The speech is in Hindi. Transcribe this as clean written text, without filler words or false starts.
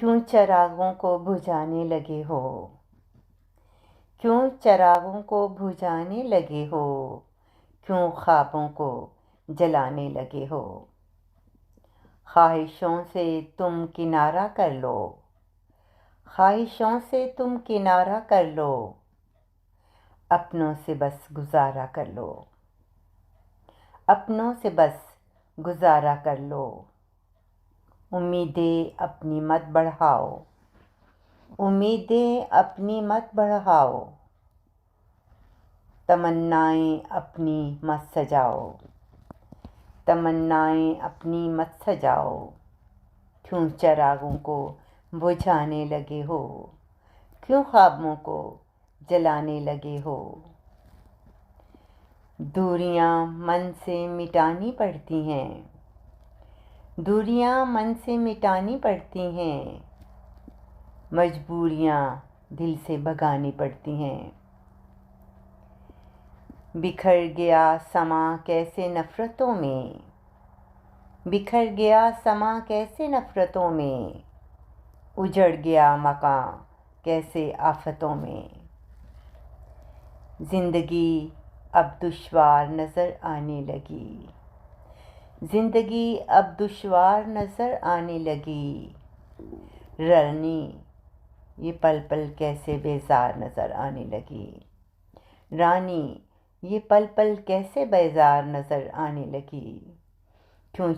क्यों चिरागों को बुझाने लगे हो? क्यों चिरागों को बुझाने लगे हो? क्यों ख्वाबों को जलाने लगे हो? ख्वाहिशों से तुम किनारा कर लो, ख्वाहिशों से तुम किनारा कर लो, अपनों से बस गुजारा कर लो, अपनों से बस गुजारा कर लो। उम्मीदें अपनी मत बढ़ाओ, उम्मीदें अपनी मत बढ़ाओ, तमन्नाएं अपनी मत सजाओ, तमन्नाएं अपनी मत सजाओ। क्यों चिरागों को बुझाने लगे हो? क्यों ख्वाबों को जलाने लगे हो? दूरियां मन से मिटानी पड़ती हैं, दूरियां मन से मिटानी पड़ती हैं, मजबूरियां दिल से भगानी पड़ती हैं। बिखर गया समा कैसे नफ़रतों में, बिखर गया समा कैसे नफ़रतों में, उजड़ गया मकां कैसे आफतों में। ज़िंदगी अब दुश्वार नज़र आने लगी, ज़िंदगी अब दुश्वार नज़र आने लगी। रानी ये पल पल कैसे बेजार नज़र आने लगी, रानी ये पल पल कैसे बेजार नज़र आने लगी। क्यों